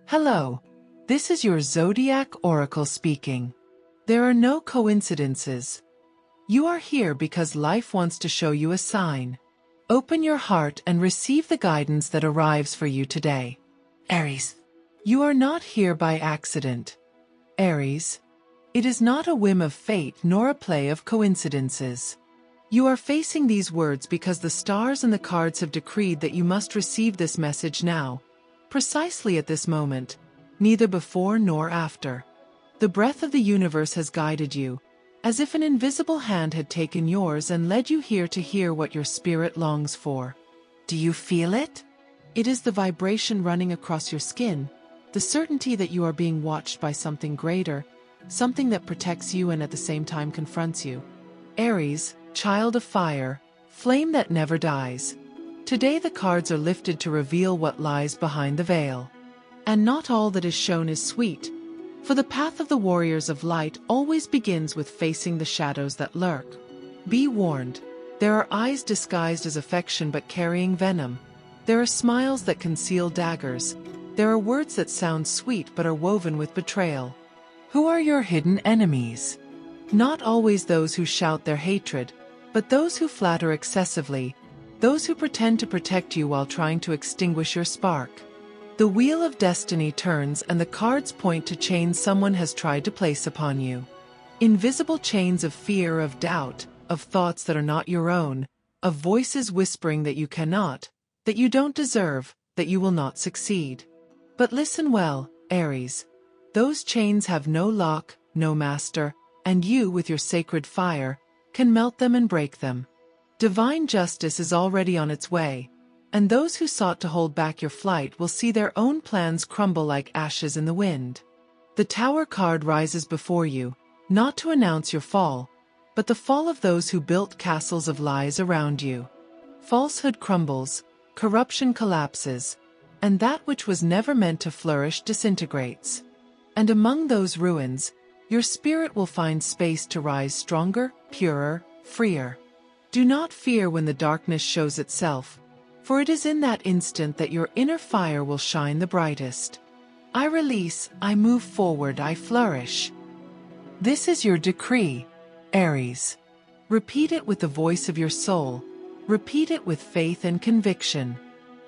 Hello. This is your Zodiac Oracle speaking. There are no coincidences. You are here because life wants to show you a sign. Open your heart and receive the guidance that arrives for you today. Aries. You are not here by accident. Aries. It is not a whim of fate nor a play of coincidences. You are facing these words because the stars and the cards have decreed that you must receive this message now, precisely at this moment, neither before nor after. The breath of the universe has guided you, as if an invisible hand had taken yours and led you here to hear what your spirit longs for. Do you feel it? It is the vibration running across your skin, the certainty that you are being watched by something greater, something that protects you and at the same time confronts you. Aries, child of fire, flame that never dies. Today the cards are lifted to reveal what lies behind the veil. And not all that is shown is sweet, for the path of the warriors of light always begins with facing the shadows that lurk. Be warned, there are eyes disguised as affection but carrying venom. There are smiles that conceal daggers. There are words that sound sweet but are woven with betrayal. Who are your hidden enemies? Not always those who shout their hatred, but those who flatter excessively, those who pretend to protect you while trying to extinguish your spark. The wheel of destiny turns and the cards point to chains someone has tried to place upon you. Invisible chains of fear, of doubt, of thoughts that are not your own, of voices whispering that you cannot, that you don't deserve, that you will not succeed. But listen well, Aries. Those chains have no lock, no master, and you, with your sacred fire, can melt them and break them. Divine justice is already on its way, and those who sought to hold back your flight will see their own plans crumble like ashes in the wind. The Tower card rises before you, not to announce your fall, but the fall of those who built castles of lies around you. Falsehood crumbles, corruption collapses, and that which was never meant to flourish disintegrates. And among those ruins, your spirit will find space to rise stronger, purer, freer. Do not fear when the darkness shows itself, for it is in that instant that your inner fire will shine the brightest. I release, I move forward, I flourish. This is your decree, Aries. Repeat it with the voice of your soul. Repeat it with faith and conviction.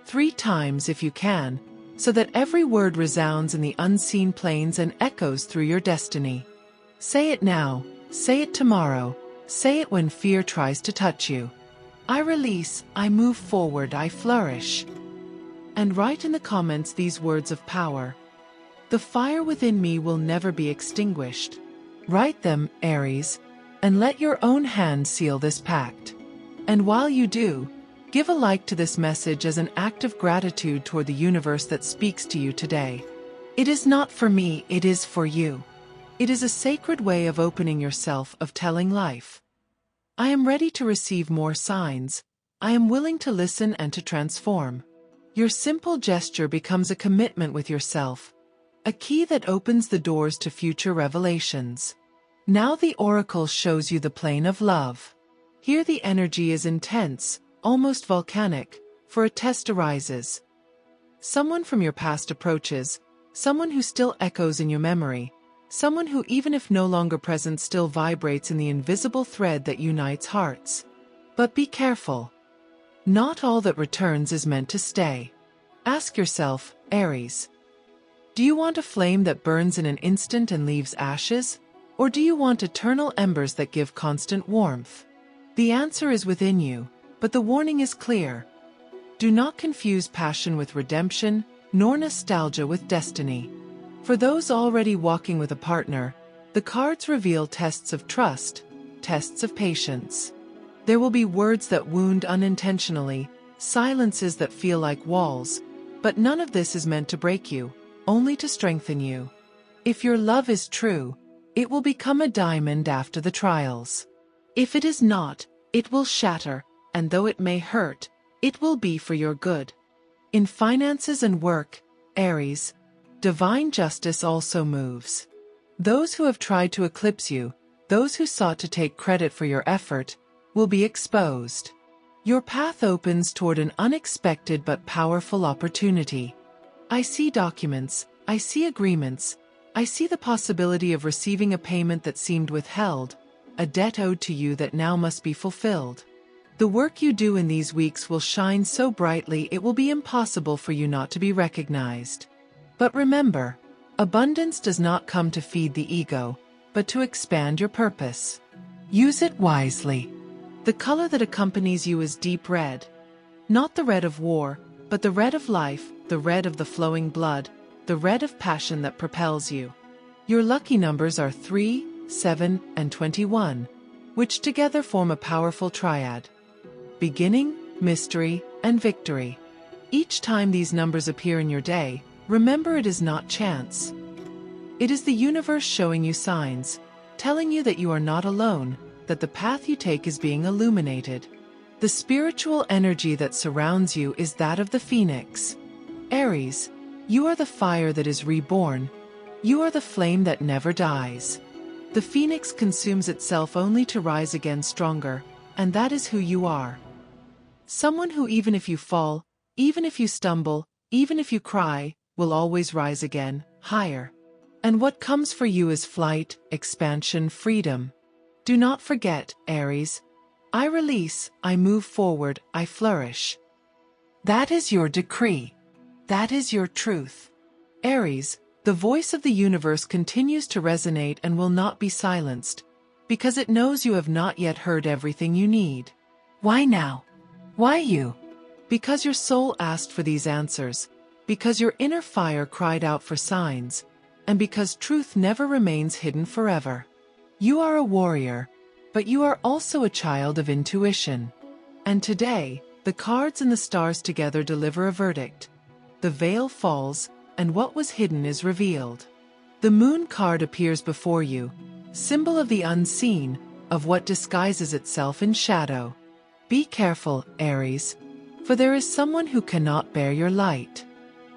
3 times if you can, so that every word resounds in the unseen planes and echoes through your destiny. Say it now, say it tomorrow, say it when fear tries to touch you. I release, I move forward, I flourish. And write in the comments these words of power. The fire within me will never be extinguished. Write them, Aries, and let your own hand seal this pact. And while you do, give a like to this message as an act of gratitude toward the universe that speaks to you today. It is not for me, it is for you. It is a sacred way of opening yourself, of telling life. I am ready to receive more signs. I am willing to listen and to transform. Your simple gesture becomes a commitment with yourself, a key that opens the doors to future revelations. Now the oracle shows you the plane of love. Here the energy is intense, almost volcanic, for a test arises. Someone from your past approaches, someone who still echoes in your memory, someone who, even if no longer present, still vibrates in the invisible thread that unites hearts. But be careful. Not all that returns is meant to stay. Ask yourself, Aries, do you want a flame that burns in an instant and leaves ashes? Or do you want eternal embers that give constant warmth? The answer is within you, but the warning is clear. Do not confuse passion with redemption, nor nostalgia with destiny. For those already walking with a partner, the cards reveal tests of trust, tests of patience. There will be words that wound unintentionally, silences that feel like walls, but none of this is meant to break you, only to strengthen you. If your love is true, it will become a diamond after the trials. If it is not, it will shatter, and though it may hurt, it will be for your good. In finances and work, Aries, divine justice also moves. Those who have tried to eclipse you, those who sought to take credit for your effort, will be exposed. Your path opens toward an unexpected but powerful opportunity. I see documents, I see agreements. I see the possibility of receiving a payment that seemed withheld, a debt owed to you that now must be fulfilled. The work you do in these weeks will shine so brightly it will be impossible for you not to be recognized. But remember, abundance does not come to feed the ego, but to expand your purpose. Use it wisely. The color that accompanies you is deep red. Not the red of war, but the red of life, the red of the flowing blood, the red of passion that propels you. Your lucky numbers are 3, 7, and 21, which together form a powerful triad. Beginning, mystery, and victory. Each time these numbers appear in your day, remember it is not chance. It is the universe showing you signs, telling you that you are not alone, that the path you take is being illuminated. The spiritual energy that surrounds you is that of the phoenix. Aries, you are the fire that is reborn. You are the flame that never dies. The phoenix consumes itself only to rise again stronger, and that is who you are. Someone who, even if you fall, even if you stumble, even if you cry, will always rise again, higher. And what comes for you is flight, expansion, freedom. Do not forget, Aries. I release, I move forward, I flourish. That is your decree. That is your truth. Aries, the voice of the universe continues to resonate and will not be silenced, because it knows you have not yet heard everything you need. Why now? Why you? Because your soul asked for these answers, because your inner fire cried out for signs, and because truth never remains hidden forever. You are a warrior, but you are also a child of intuition. And today, the cards and the stars together deliver a verdict. The veil falls, and what was hidden is revealed. The moon card appears before you, symbol of the unseen, of what disguises itself in shadow. Be careful, Aries, for there is someone who cannot bear your light.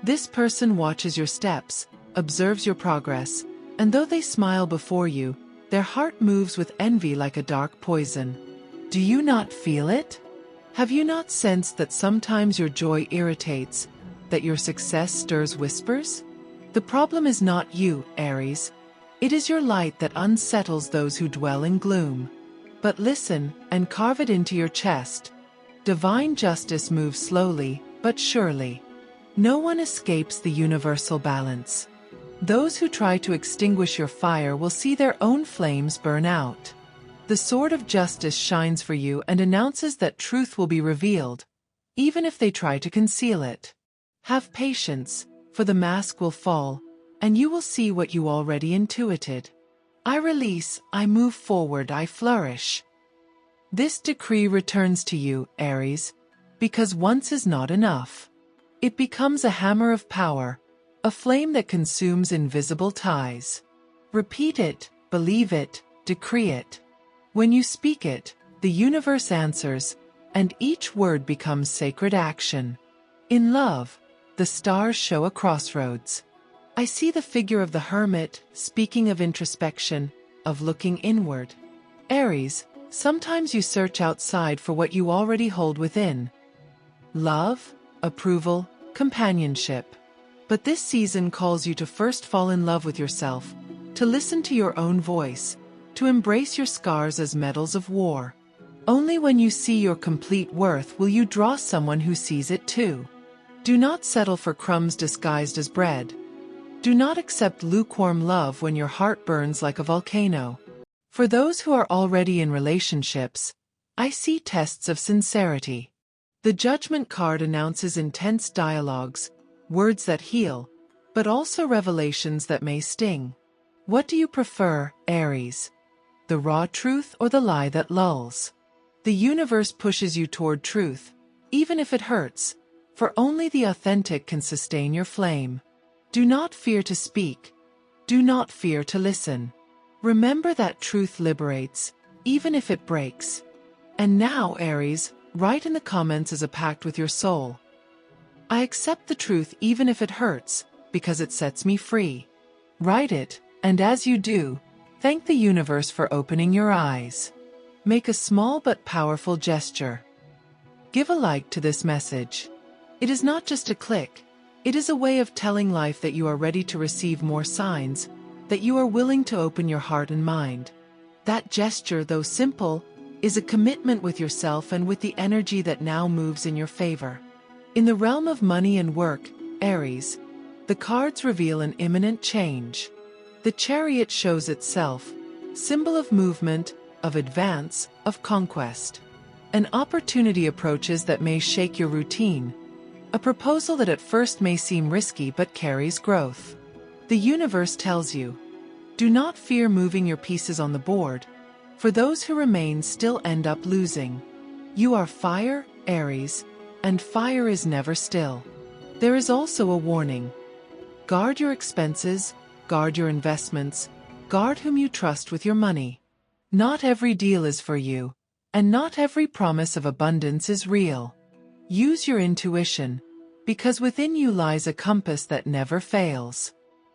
This person watches your steps, observes your progress, and though they smile before you, their heart moves with envy like a dark poison. Do you not feel it? Have you not sensed that sometimes your joy irritates, that your success stirs whispers? The problem is not you, Aries. It is your light that unsettles those who dwell in gloom. But listen, and carve it into your chest. Divine justice moves slowly, but surely. No one escapes the universal balance. Those who try to extinguish your fire will see their own flames burn out. The sword of justice shines for you and announces that truth will be revealed, even if they try to conceal it. Have patience, for the mask will fall, and you will see what you already intuited. I release, I move forward, I flourish. This decree returns to you, Aries, because once is not enough. It becomes a hammer of power, a flame that consumes invisible ties. Repeat it, believe it, decree it. When you speak it, the universe answers, and each word becomes sacred action. In love, the stars show a crossroads. I see the figure of the hermit, speaking of introspection, of looking inward. Aries, sometimes you search outside for what you already hold within. Love, approval, companionship. But this season calls you to first fall in love with yourself, to listen to your own voice, to embrace your scars as medals of war. Only when you see your complete worth will you draw someone who sees it too. Do not settle for crumbs disguised as bread. Do not accept lukewarm love when your heart burns like a volcano. For those who are already in relationships, I see tests of sincerity. The Judgment card announces intense dialogues, words that heal, but also revelations that may sting. What do you prefer, Aries? The raw truth or the lie that lulls? The universe pushes you toward truth, even if it hurts, for only the authentic can sustain your flame. Do not fear to speak. Do not fear to listen. Remember that truth liberates, even if it breaks. And now, Aries, write in the comments as a pact with your soul. I accept the truth even if it hurts, because it sets me free. Write it, and as you do, thank the universe for opening your eyes. Make a small but powerful gesture. Give a like to this message. It is not just a click, It is a way of telling life that you are ready to receive more signs, that you are willing to open your heart and mind. That gesture, though simple, is a commitment with yourself and with the energy that now moves in your favor. In the realm of money and work, Aries, the cards reveal an imminent change. The Chariot shows itself, symbol of movement, of advance, of conquest. An opportunity approaches that may shake your routine. A proposal that at first may seem risky but carries growth. The universe tells you, do not fear moving your pieces on the board, for those who remain still end up losing. You are fire, Aries, and fire is never still. There is also a warning. Guard your expenses, guard your investments, guard whom you trust with your money. Not every deal is for you, and not every promise of abundance is real. Use your intuition, because within you lies a compass that never fails.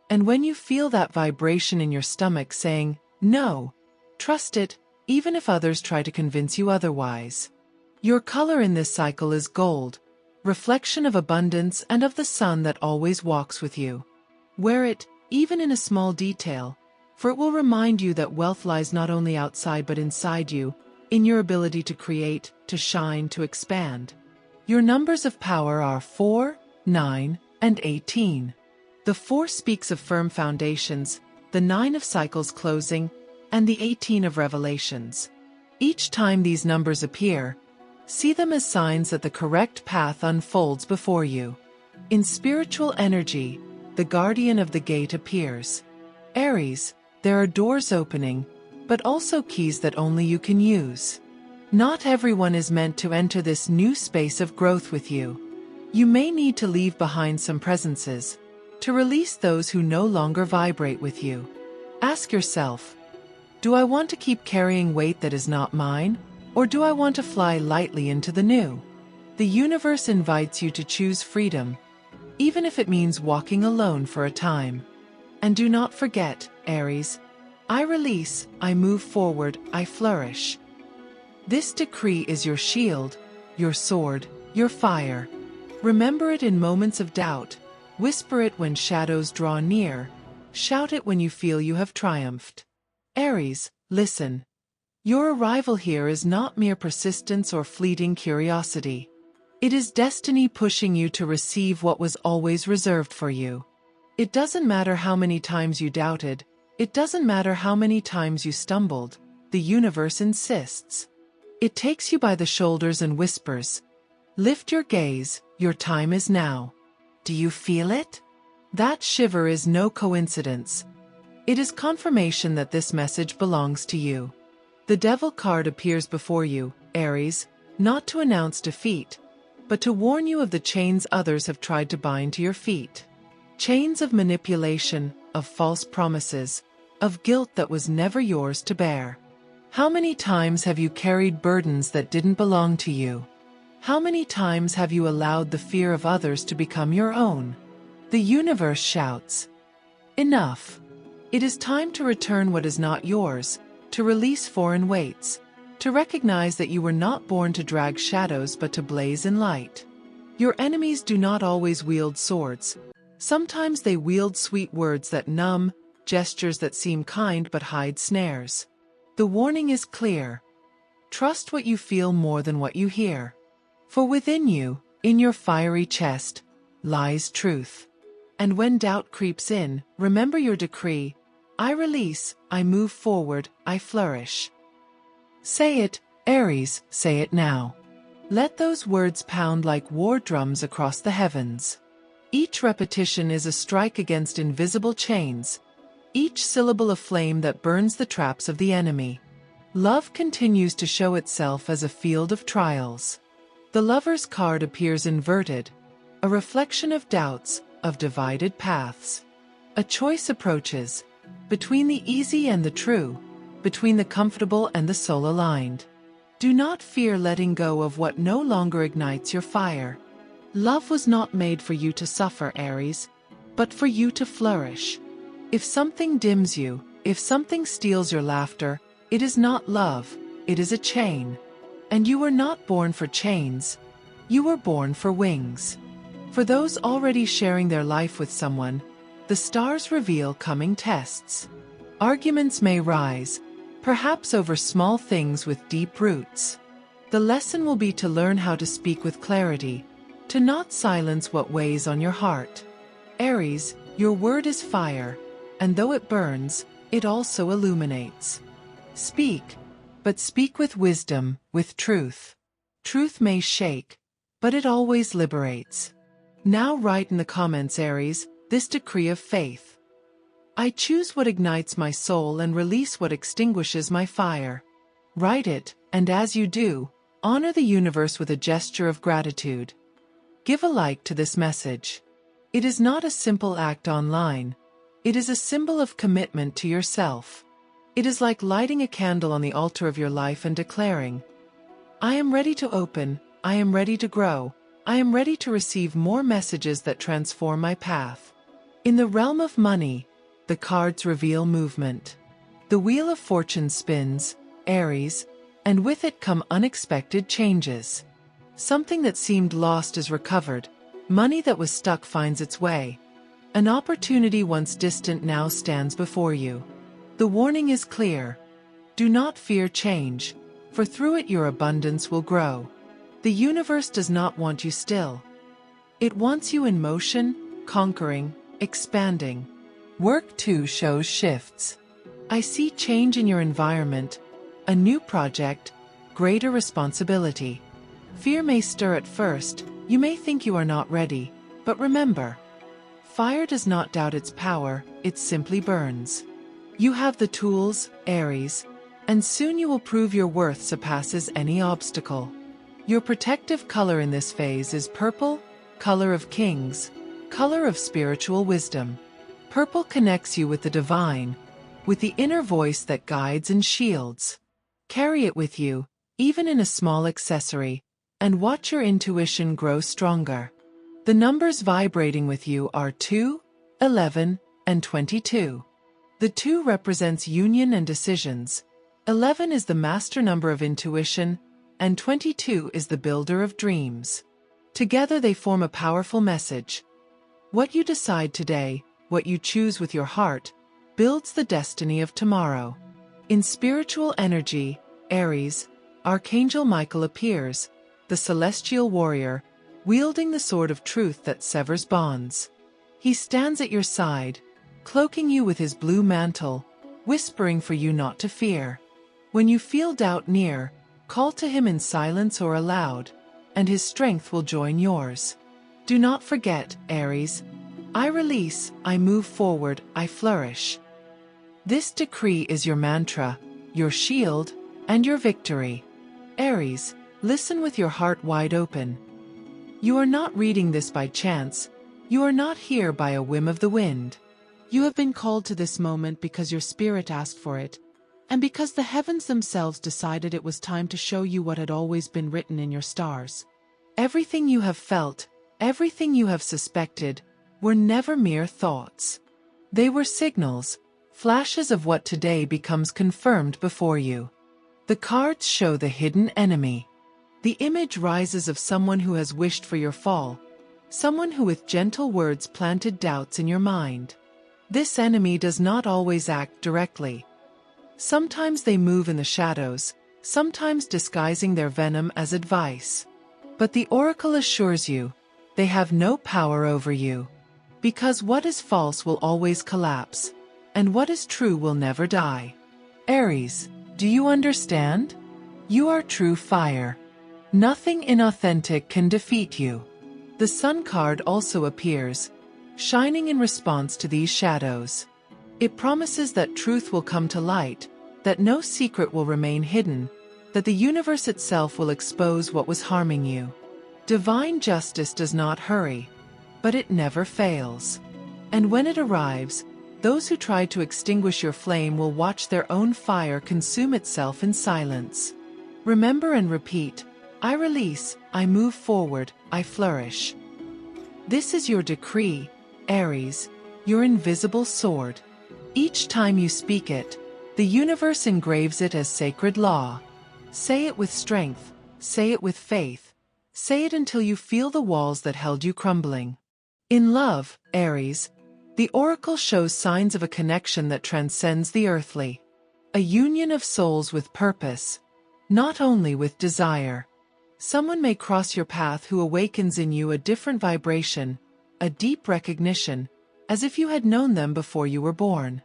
And when you feel that vibration in your stomach saying, no, trust it, even if others try to convince you otherwise. Your color in this cycle is gold, reflection of abundance and of the sun that always walks with you. Wear it, even in a small detail, for it will remind you that wealth lies not only outside but inside you, in your ability to create, to shine, to expand. Your numbers of power are 4, 9, and 18. The 4 speaks of firm foundations, the 9 of cycles closing, and the 18 of revelations. Each time these numbers appear, see them as signs that the correct path unfolds before you. In spiritual energy, the guardian of the gate appears. Aries, there are doors opening, but also keys that only you can use. Not everyone is meant to enter this new space of growth with you. You may need to leave behind some presences, to release those who no longer vibrate with you. Ask yourself, do I want to keep carrying weight that is not mine, or do I want to fly lightly into the new? The universe invites you to choose freedom, even if it means walking alone for a time. And do not forget, Aries, I release, I move forward, I flourish. This decree is your shield, your sword, your fire. Remember it in moments of doubt, whisper it when shadows draw near, shout it when you feel you have triumphed. Aries, listen. Your arrival here is not mere persistence or fleeting curiosity. It is destiny pushing you to receive what was always reserved for you. It doesn't matter how many times you doubted, it doesn't matter how many times you stumbled, the universe insists. It takes you by the shoulders and whispers, lift your gaze, your time is now. Do you feel it? That shiver is no coincidence. It is confirmation that this message belongs to you. The Devil card appears before you, Aries, not to announce defeat, but to warn you of the chains others have tried to bind to your feet. Chains of manipulation, of false promises, of guilt that was never yours to bear. How many times have you carried burdens that didn't belong to you? How many times have you allowed the fear of others to become your own? The universe shouts, enough. It is time to return what is not yours, to release foreign weights, to recognize that you were not born to drag shadows but to blaze in light. Your enemies do not always wield swords. Sometimes they wield sweet words that numb, gestures that seem kind but hide snares. The warning is clear. Trust what you feel more than what you hear. For within you, in your fiery chest, lies truth. And when doubt creeps in, remember your decree. I release, I move forward, I flourish. Say it, Aries, say it now. Let those words pound like war drums across the heavens. Each repetition is a strike against invisible chains, each syllable a flame that burns the traps of the enemy. Love continues to show itself as a field of trials. The Lover's card appears inverted, a reflection of doubts, of divided paths. A choice approaches, between the easy and the true, between the comfortable and the soul-aligned. Do not fear letting go of what no longer ignites your fire. Love was not made for you to suffer, Aries, but for you to flourish. If something dims you, if something steals your laughter, it is not love, it is a chain. And you were not born for chains. You were born for wings. For those already sharing their life with someone, the stars reveal coming tests. Arguments may rise, perhaps over small things with deep roots. The lesson will be to learn how to speak with clarity, to not silence what weighs on your heart. Aries, your word is fire, and though it burns, it also illuminates. Speak, but speak with wisdom, with truth. Truth may shake, but it always liberates. Now write in the comments, Aries, this decree of faith. I choose what ignites my soul and release what extinguishes my fire. Write it, and as you do, honor the universe with a gesture of gratitude. Give a like to this message. It is not a simple act online. It is a symbol of commitment to yourself. It is like lighting a candle on the altar of your life and declaring, I am ready to open, I am ready to grow, I am ready to receive more messages that transform my path. In the realm of money, the cards reveal movement. The wheel of fortune spins, Aries, and with it come unexpected changes. Something that seemed lost is recovered, money that was stuck finds its way. An opportunity once distant now stands before you. The warning is clear. Do not fear change, for through it your abundance will grow. The universe does not want you still. It wants you in motion, conquering, expanding. Work too shows shifts. I see change in your environment, a new project, greater responsibility. Fear may stir at first, you may think you are not ready, but remember, fire does not doubt its power, it simply burns. You have the tools, Aries, and soon you will prove your worth surpasses any obstacle. Your protective color in this phase is purple, color of kings, color of spiritual wisdom. Purple connects you with the divine, with the inner voice that guides and shields. Carry it with you, even in a small accessory, and watch your intuition grow stronger. The numbers vibrating with you are 2, 11, and 22. The 2 represents union and decisions, 11 is the master number of intuition, and 22 is the builder of dreams. Together they form a powerful message. What you decide today, what you choose with your heart, builds the destiny of tomorrow. In spiritual energy, Aries, Archangel Michael appears, the celestial warrior, wielding the sword of truth that severs bonds. He stands at your side, cloaking you with his blue mantle, whispering for you not to fear. When you feel doubt near, call to him in silence or aloud, and his strength will join yours. Do not forget, Aries, I release, I move forward, I flourish. This decree is your mantra, your shield, and your victory. Aries, listen with your heart wide open. You are not reading this by chance, you are not here by a whim of the wind. You have been called to this moment because your spirit asked for it, and because the heavens themselves decided it was time to show you what had always been written in your stars. Everything you have felt, everything you have suspected, were never mere thoughts. They were signals, flashes of what today becomes confirmed before you. The cards show the hidden enemy. The image rises of someone who has wished for your fall, someone who with gentle words planted doubts in your mind. This enemy does not always act directly. Sometimes they move in the shadows, sometimes disguising their venom as advice. But the oracle assures you, they have no power over you. Because what is false will always collapse, and what is true will never die. Aries, do you understand? You are true fire. Nothing inauthentic can defeat you. The Sun card also appears, shining in response to these shadows. It promises that truth will come to light, that no secret will remain hidden, that the universe itself will expose what was harming you. Divine justice does not hurry, but it never fails. And when it arrives, those who tried to extinguish your flame will watch their own fire consume itself in silence. Remember and repeat, I release, I move forward, I flourish. This is your decree, Aries, your invisible sword. Each time you speak it, the universe engraves it as sacred law. Say it with strength, say it with faith, Say it until you feel the walls that held you crumbling. In love, Aries, the oracle shows signs of a connection that transcends the earthly. A union of souls with purpose, not only with desire. Someone may cross your path who awakens in you a different vibration, a deep recognition, as if you had known them before you were born.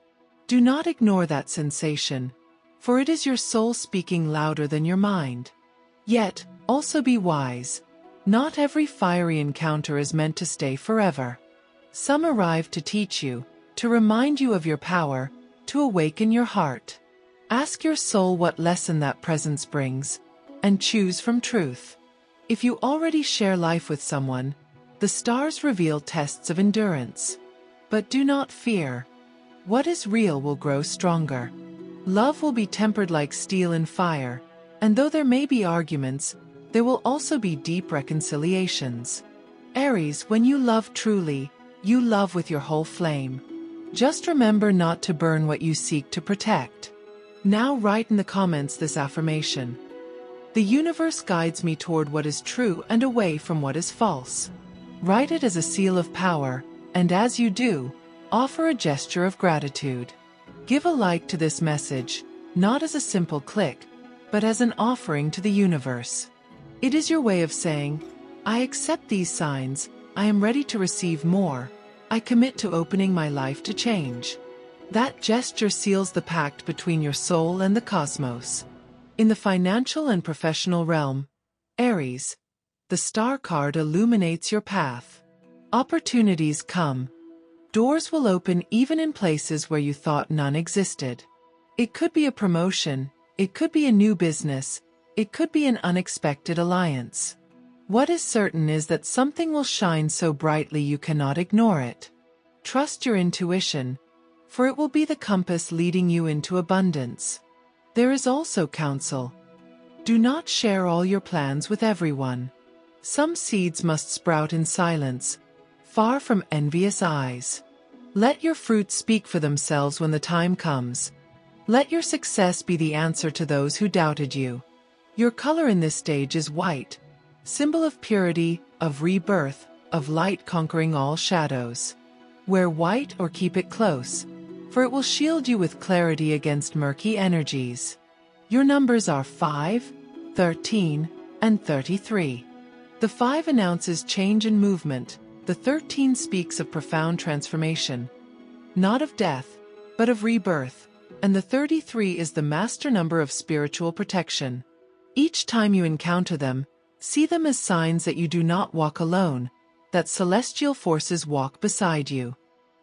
Do not ignore that sensation, for it is your soul speaking louder than your mind. Yet, also be wise. Not every fiery encounter is meant to stay forever. Some arrive to teach you, to remind you of your power, to awaken your heart. Ask your soul what lesson that presence brings, and choose from truth. If you already share life with someone, the stars reveal tests of endurance. But do not fear. What is real will grow stronger. Love will be tempered like steel in fire, and though there may be arguments, there will also be deep reconciliations. Aries, when you love truly, you love with your whole flame. Just remember not to burn what you seek to protect. Now write in the comments this affirmation. The universe guides me toward what is true and away from what is false. Write it as a seal of power, and as you do, offer a gesture of gratitude. Give a like to this message, not as a simple click, but as an offering to the universe. It is your way of saying, I accept these signs, I am ready to receive more, I commit to opening my life to change. That gesture seals the pact between your soul and the cosmos. In the financial and professional realm, Aries, the star card illuminates your path. Opportunities come. Doors will open even in places where you thought none existed. It could be a promotion, it could be a new business, it could be an unexpected alliance. What is certain is that something will shine so brightly you cannot ignore it. Trust your intuition, for it will be the compass leading you into abundance. There is also counsel. Do not share all your plans with everyone. Some seeds must sprout in silence, far from envious eyes. Let your fruits speak for themselves when the time comes. Let your success be the answer to those who doubted you. Your color in this stage is white, symbol of purity, of rebirth, of light conquering all shadows. Wear white or keep it close, for it will shield you with clarity against murky energies. Your numbers are 5, 13, and 33. The 5 announces change and movement, the 13 speaks of profound transformation, not of death, but of rebirth, and the 33 is the master number of spiritual protection. Each time you encounter them, see them as signs that you do not walk alone, that celestial forces walk beside you.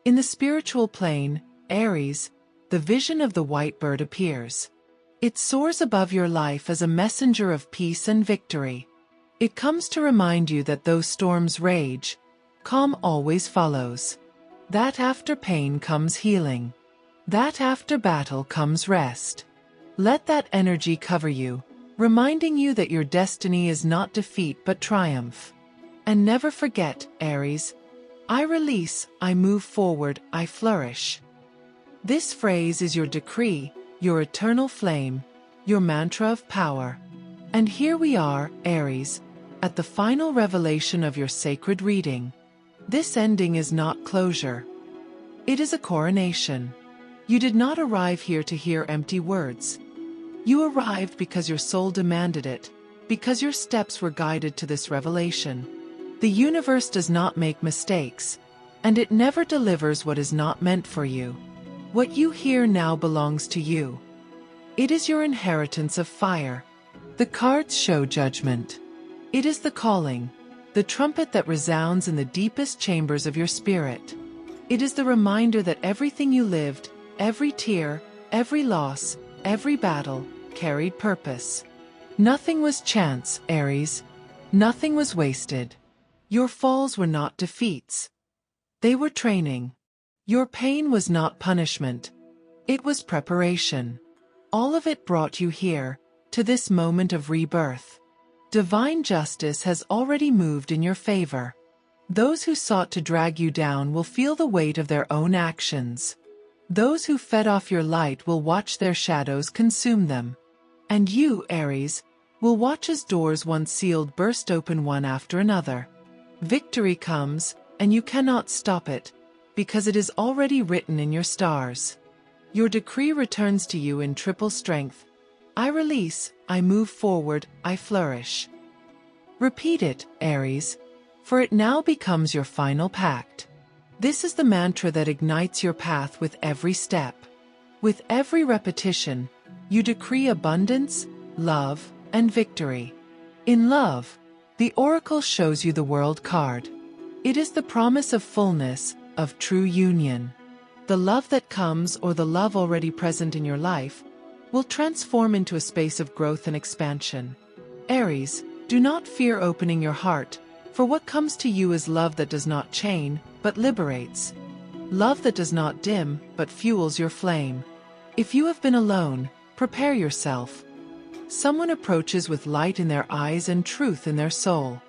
In the spiritual plane, Aries, the vision of the white bird appears. It soars above your life as a messenger of peace and victory. It comes to remind you that though storms rage, calm always follows. That after pain comes healing. That after battle comes rest. Let that energy cover you, reminding you that your destiny is not defeat but triumph. And never forget, Aries, I release, I move forward, I flourish. This phrase is your decree, your eternal flame, your mantra of power. And here we are, Aries, at the final revelation of your sacred reading. This ending is not closure. It is a coronation. You did not arrive here to hear empty words. You arrived because your soul demanded it, because your steps were guided to this revelation. The universe does not make mistakes, and it never delivers what is not meant for you. What you hear now belongs to you. It is your inheritance of fire. The cards show judgment. It is the calling, the trumpet that resounds in the deepest chambers of your spirit. It is the reminder that everything you lived, every tear, every loss, every battle, carried purpose. Nothing was chance, Aries. Nothing was wasted. Your falls were not defeats. They were training. Your pain was not punishment. It was preparation. All of it brought you here, to this moment of rebirth. Divine justice has already moved in your favor. Those who sought to drag you down will feel the weight of their own actions. Those who fed off your light will watch their shadows consume them. And you, Aries, will watch as doors once sealed burst open one after another. Victory comes, and you cannot stop it, because it is already written in your stars. Your decree returns to you in triple strength. I release, I move forward, I flourish. Repeat it, Aries, for it now becomes your final pact. This is the mantra that ignites your path with every step. With every repetition, you decree abundance, love, and victory. In love, the oracle shows you the World card. It is the promise of fullness, of true union. The love that comes, or the love already present in your life, will transform into a space of growth and expansion. Aries, do not fear opening your heart, for what comes to you is love that does not chain, but liberates. Love that does not dim, but fuels your flame. If you have been alone, prepare yourself. Someone approaches with light in their eyes and truth in their soul.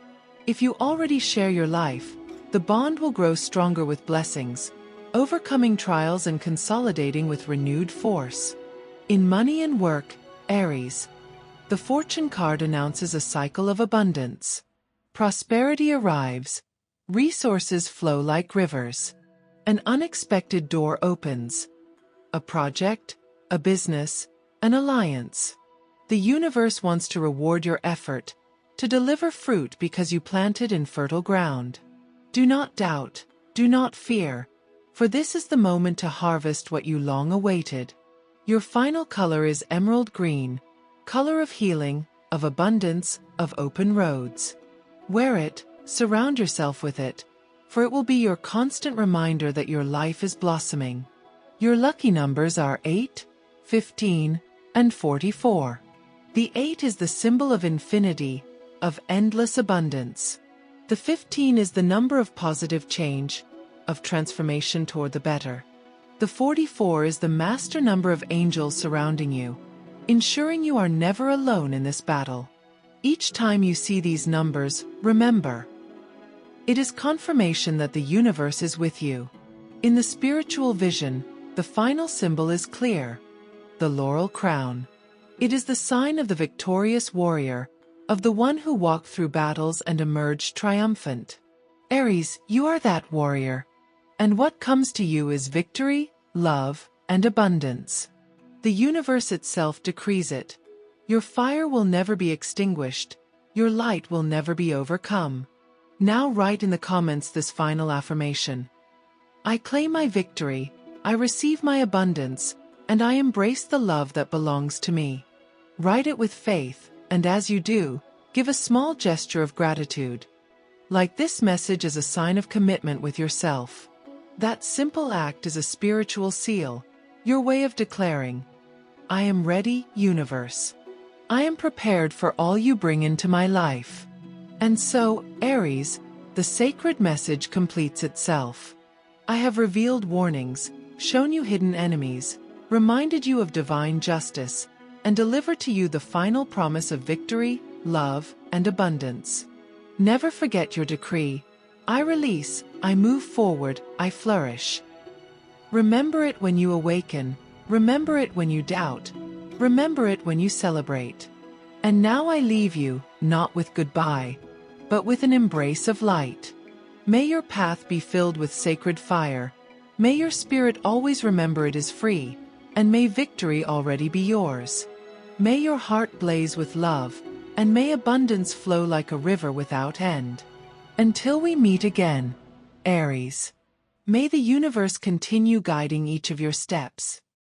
If you already share your life, the bond will grow stronger with blessings, overcoming trials and consolidating with renewed force. In money and work, Aries, the fortune card announces a cycle of abundance. Prosperity arrives, resources flow like rivers. An unexpected door opens. A project, a business, an alliance. The universe wants to reward your effort, to deliver fruit because you planted in fertile ground. Do not doubt, do not fear, for this is the moment to harvest what you long awaited. Your final color is emerald green, color of healing, of abundance, of open roads. Wear it, surround yourself with it, for it will be your constant reminder that your life is blossoming. Your lucky numbers are 8, 15, and 44. The 8 is the symbol of infinity, of endless abundance. The 15 is the number of positive change, of transformation toward the better. The 44 is the master number of angels surrounding you, ensuring you are never alone in this battle. Each time you see these numbers, remember, it is confirmation that the universe is with you. In the spiritual vision, the final symbol is clear, the laurel crown. It is the sign of the victorious warrior, of the one who walked through battles and emerged triumphant. Aries, you are that warrior. And what comes to you is victory, love, and abundance. The universe itself decrees it. Your fire will never be extinguished. Your light will never be overcome. Now write in the comments this final affirmation. I claim my victory, I receive my abundance, and I embrace the love that belongs to me. Write it with faith, and as you do, give a small gesture of gratitude. Like this message is a sign of commitment with yourself. That simple act is a spiritual seal, your way of declaring, I am ready, universe. I am prepared for all you bring into my life. And so, Aries, the sacred message completes itself. I have revealed warnings, shown you hidden enemies, reminded you of divine justice, and delivered to you the final promise of victory, love, and abundance. Never forget your decree. I release, I move forward, I flourish. Remember it when you awaken, remember it when you doubt, remember it when you celebrate. And now I leave you, not with goodbye, but with an embrace of light. May your path be filled with sacred fire, may your spirit always remember it is free, and may victory already be yours. May your heart blaze with love, and may abundance flow like a river without end. Until we meet again, Aries, may the universe continue guiding each of your steps.